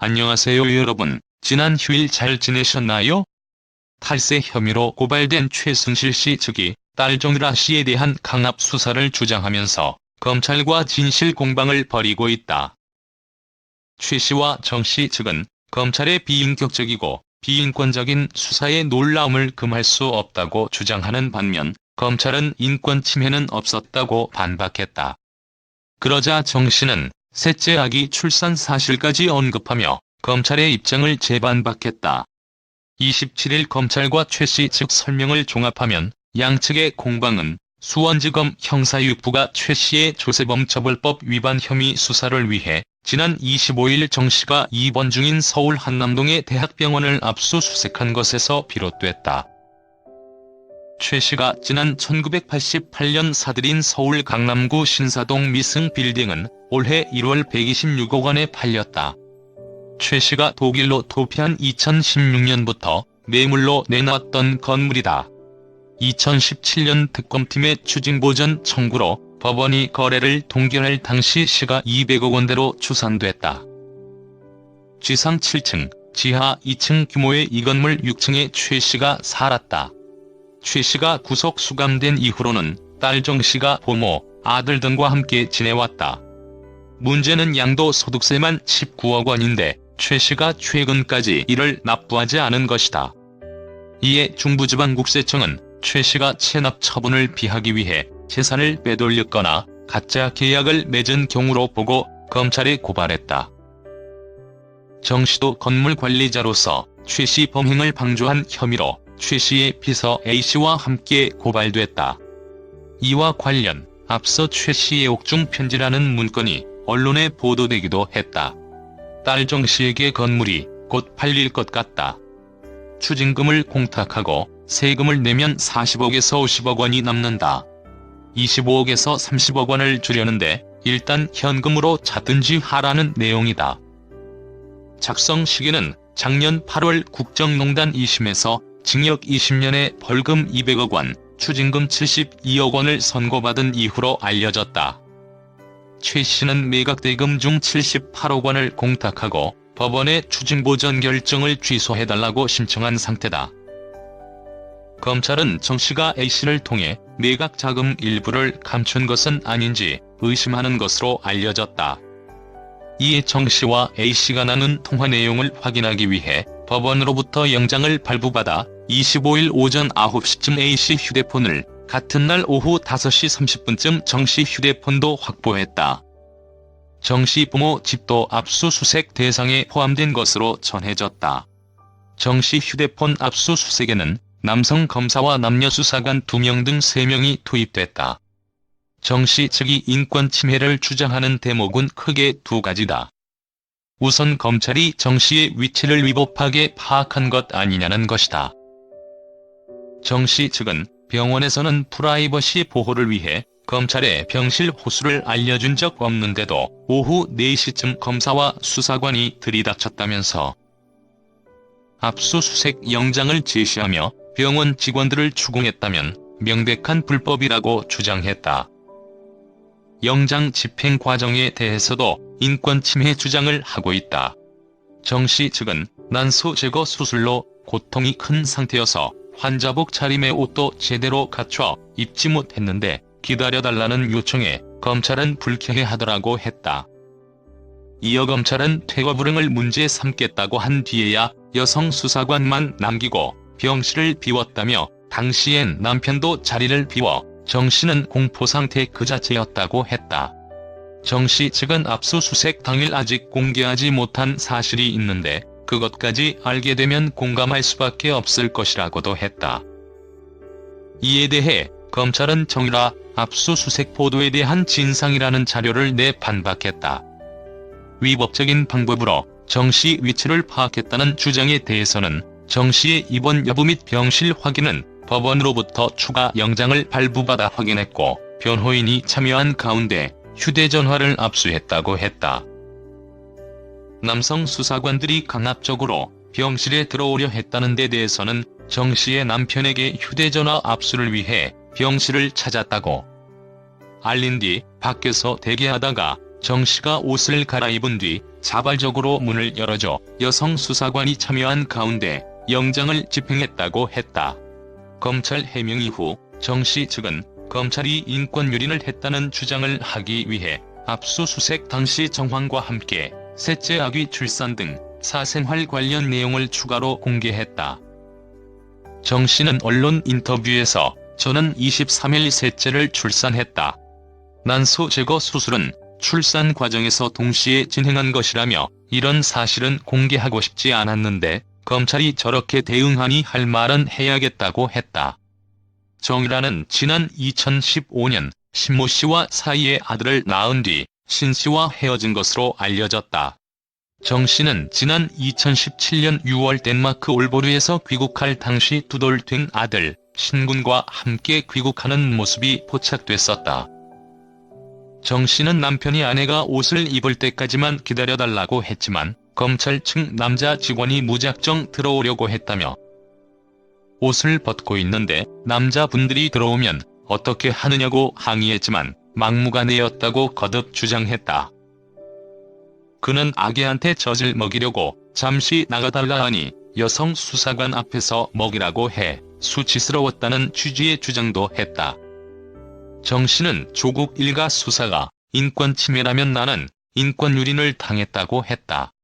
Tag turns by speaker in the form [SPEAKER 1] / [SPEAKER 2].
[SPEAKER 1] 안녕하세요 여러분. 지난 휴일 잘 지내셨나요? 탈세 혐의로 고발된 최순실 씨 측이 딸 정유라 씨에 대한 강압 수사를 주장하면서 검찰과 진실 공방을 벌이고 있다. 최 씨와 정 씨 측은 검찰의 비인격적이고 비인권적인 수사에 놀라움을 금할 수 없다고 주장하는 반면 검찰은 인권 침해는 없었다고 반박했다. 그러자 정 씨는 셋째 아기 출산 사실까지 언급하며 검찰의 입장을 재반박했다. 27일 검찰과 최 씨 측 설명을 종합하면 양측의 공방은 수원지검 형사육부가 최 씨의 조세범 처벌법 위반 혐의 수사를 위해 지난 25일 정 씨가 입원 중인 서울 한남동의 대학병원을 압수수색한 것에서 비롯됐다. 최 씨가 지난 1988년 사들인 서울 강남구 신사동 미승 빌딩은 올해 1월 126억 원에 팔렸다. 최 씨가 독일로 도피한 2016년부터 매물로 내놨던 건물이다. 2017년 특검팀의 추징보전 청구로 법원이 거래를 동결할 당시 시가 200억 원대로 추산됐다. 지상 7층, 지하 2층 규모의 이 건물 6층에 최 씨가 살았다. 최 씨가 구속 수감된 이후로는 딸 정 씨가 부모, 아들 등과 함께 지내왔다. 문제는 양도소득세만 19억 원인데 최 씨가 최근까지 이를 납부하지 않은 것이다. 이에 중부지방국세청은 최 씨가 체납 처분을 피하기 위해 재산을 빼돌렸거나 가짜 계약을 맺은 경우로 보고 검찰에 고발했다. 정 씨도 건물 관리자로서 최 씨 범행을 방조한 혐의로 최 씨의 비서 A씨와 함께 고발됐다. 이와 관련 앞서 최 씨의 옥중 편지라는 문건이 언론에 보도되기도 했다. 딸 정 씨에게 건물이 곧 팔릴 것 같다. 추징금을 공탁하고 세금을 내면 40억에서 50억 원이 남는다. 25억에서 30억 원을 주려는데 일단 현금으로 찾든지 하라는 내용이다. 작성 시기는 작년 8월 국정농단 2심에서 징역 20년에 벌금 200억 원, 추징금 72억 원을 선고받은 이후로 알려졌다. 최 씨는 매각대금 중 78억 원을 공탁하고 법원에 추징보전 결정을 취소해달라고 신청한 상태다. 검찰은 정 씨가 A씨를 통해 매각 자금 일부를 감춘 것은 아닌지 의심하는 것으로 알려졌다. 이에 정 씨와 A씨가 나눈 통화 내용을 확인하기 위해 법원으로부터 영장을 발부받아 25일 오전 9시쯤 A씨 휴대폰을 같은 날 오후 5시 30분쯤 정 씨 휴대폰도 확보했다. 정 씨 부모 집도 압수수색 대상에 포함된 것으로 전해졌다. 정 씨 휴대폰 압수수색에는 남성 검사와 남녀 수사관 2명 등 3명이 투입됐다. 정 씨 측이 인권 침해를 주장하는 대목은 크게 두 가지다. 우선 검찰이 정 씨의 위치를 위법하게 파악한 것 아니냐는 것이다. 정 씨 측은 병원에서는 프라이버시 보호를 위해 검찰에 병실 호수를 알려준 적 없는데도 오후 4시쯤 검사와 수사관이 들이닥쳤다면서 압수수색 영장을 제시하며 병원 직원들을 추궁했다면 명백한 불법이라고 주장했다. 영장 집행 과정에 대해서도 인권 침해 주장을 하고 있다. 정 씨 측은 난소 제거 수술로 고통이 큰 상태여서 환자복 차림의 옷도 제대로 갖춰 입지 못했는데 기다려달라는 요청에 검찰은 불쾌해하더라고 했다. 이어 검찰은 퇴거 불응을 문제 삼겠다고 한 뒤에야 여성 수사관만 남기고 병실을 비웠다며 당시엔 남편도 자리를 비워 정 씨는 공포상태 그 자체였다고 했다. 정 씨 측은 압수수색 당일 아직 공개하지 못한 사실이 있는데 그것까지 알게 되면 공감할 수밖에 없을 것이라고도 했다. 이에 대해 검찰은 정유라 압수수색 보도에 대한 진상이라는 자료를 내 반박했다. 위법적인 방법으로 정 씨 위치를 파악했다는 주장에 대해서는 정 씨의 입원 여부 및 병실 확인은 법원으로부터 추가 영장을 발부받아 확인했고 변호인이 참여한 가운데 휴대전화를 압수했다고 했다. 남성 수사관들이 강압적으로 병실에 들어오려 했다는 데 대해서는 정 씨의 남편에게 휴대전화 압수를 위해 병실을 찾았다고 알린 뒤 밖에서 대기하다가 정 씨가 옷을 갈아입은 뒤 자발적으로 문을 열어줘 여성 수사관이 참여한 가운데 영장을 집행했다고 했다. 검찰 해명 이후 정씨 측은 검찰이 인권 유린을 했다는 주장을 하기 위해 압수수색 당시 정황과 함께 셋째 아기 출산 등 사생활 관련 내용을 추가로 공개했다. 정 씨는 언론 인터뷰에서 저는 23일 셋째를 출산했다. 난소 제거 수술은 출산 과정에서 동시에 진행한 것이라며 이런 사실은 공개하고 싶지 않았는데 검찰이 저렇게 대응하니 할 말은 해야겠다고 했다. 정이라는 지난 2015년 신모 씨와 사이에 아들을 낳은 뒤 신 씨와 헤어진 것으로 알려졌다. 정 씨는 지난 2017년 6월 덴마크 올보르에서 귀국할 당시 2돌 된 아들 신군과 함께 귀국하는 모습이 포착됐었다. 정 씨는 남편이 아내가 옷을 입을 때까지만 기다려달라고 했지만 검찰 측 남자 직원이 무작정 들어오려고 했다며 옷을 벗고 있는데 남자분들이 들어오면 어떻게 하느냐고 항의했지만 막무가내였다고 거듭 주장했다. 그는 아기한테 젖을 먹이려고 잠시 나가달라 하니 여성 수사관 앞에서 먹이라고 해 수치스러웠다는 취지의 주장도 했다. 정 씨는 조국 일가 수사가 인권 침해라면 나는 인권 유린을 당했다고 했다.